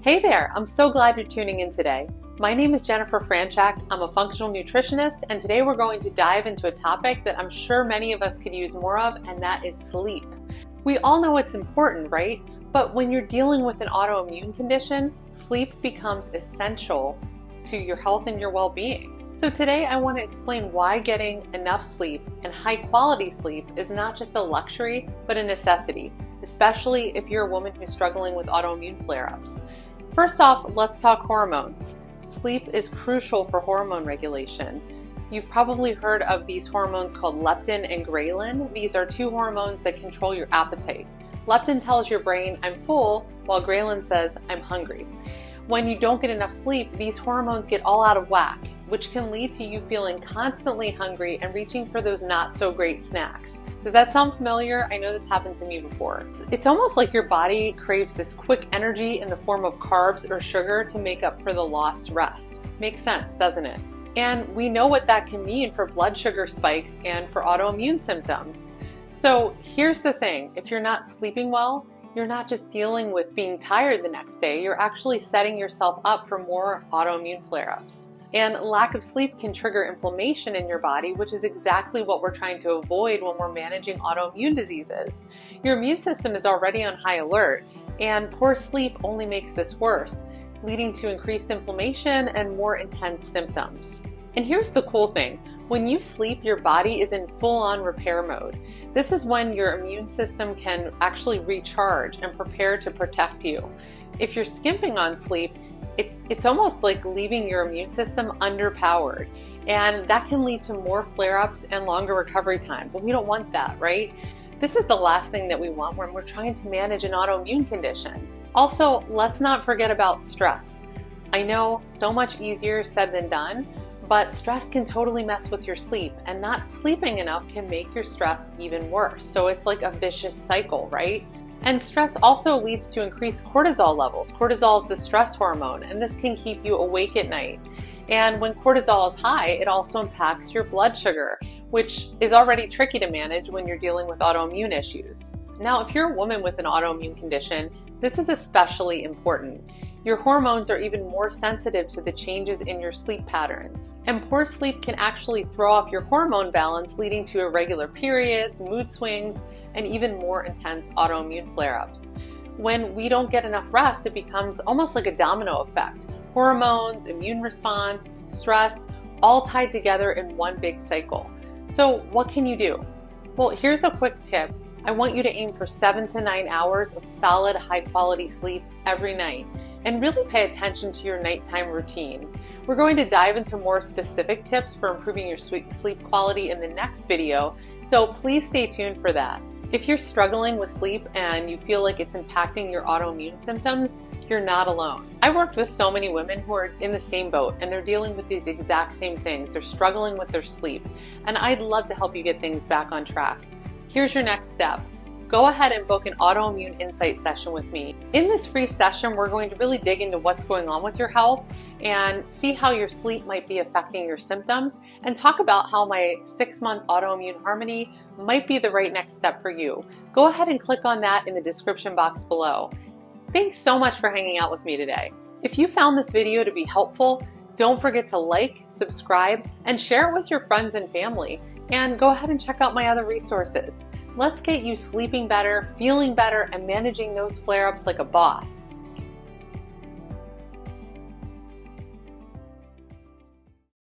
Hey there, I'm so glad you're tuning in today. My name is Jennifer Franchak. I'm a functional nutritionist, and today we're going to dive into a topic that I'm sure many of us could use more of, and that is sleep. We all know it's important, right? But when you're dealing with an autoimmune condition, sleep becomes essential to your health and your well-being. So today I want to explain why getting enough sleep and high quality sleep is not just a luxury, but a necessity, especially if you're a woman who's struggling with autoimmune flare-ups. First off, let's talk hormones. Sleep is crucial for hormone regulation. You've probably heard of these hormones called leptin and ghrelin. These are two hormones that control your appetite. Leptin tells your brain, I'm full, while ghrelin says, I'm hungry. When you don't get enough sleep, these hormones get all out of whack, which can lead to you feeling constantly hungry and reaching for those not so great snacks. Does that sound familiar? I know that's happened to me before. It's almost like your body craves this quick energy in the form of carbs or sugar to make up for the lost rest. Makes sense, doesn't it? And we know what that can mean for blood sugar spikes and for autoimmune symptoms. So here's the thing, if you're not sleeping well, you're not just dealing with being tired the next day, you're actually setting yourself up for more autoimmune flare-ups. And lack of sleep can trigger inflammation in your body, which is exactly what we're trying to avoid when we're managing autoimmune diseases. Your immune system is already on high alert, and poor sleep only makes this worse, leading to increased inflammation and more intense symptoms. And here's the cool thing. When you sleep, your body is in full-on repair mode. This is when your immune system can actually recharge and prepare to protect you. If you're skimping on sleep, it's almost like leaving your immune system underpowered, and that can lead to more flare-ups and longer recovery times, and we don't want that, right? This is the last thing that we want when we're trying to manage an autoimmune condition. Also, let's not forget about stress. I know, so much easier said than done, but stress can totally mess with your sleep, and not sleeping enough can make your stress even worse. So it's like a vicious cycle, right? And stress also leads to increased cortisol levels. Cortisol is the stress hormone, and this can keep you awake at night. And when cortisol is high, it also impacts your blood sugar, which is already tricky to manage when you're dealing with autoimmune issues. Now, if you're a woman with an autoimmune condition, this is especially important. Your hormones are even more sensitive to the changes in your sleep patterns. And poor sleep can actually throw off your hormone balance, leading to irregular periods, mood swings, and even more intense autoimmune flare-ups. When we don't get enough rest, it becomes almost like a domino effect. Hormones, immune response, stress, all tied together in one big cycle. So what can you do? Well, here's a quick tip. I want you to aim for 7 to 9 hours of solid, high-quality sleep every night, and really pay attention to your nighttime routine. We're going to dive into more specific tips for improving your sleep quality in the next video, so please stay tuned for that. If you're struggling with sleep and you feel like it's impacting your autoimmune symptoms, you're not alone. I worked with so many women who are in the same boat, and they're dealing with these exact same things. They're struggling with their sleep, and I'd love to help you get things back on track. Here's your next step. Go ahead and book an autoimmune insight session with me. In this free session, we're going to really dig into what's going on with your health and see how your sleep might be affecting your symptoms, and talk about how my 6-month autoimmune harmony might be the right next step for you. Go ahead and click on that in the description box below. Thanks so much for hanging out with me today. If you found this video to be helpful, don't forget to like, subscribe, and share it with your friends and family. And go ahead and check out my other resources. Let's get you sleeping better, feeling better, and managing those flare-ups like a boss.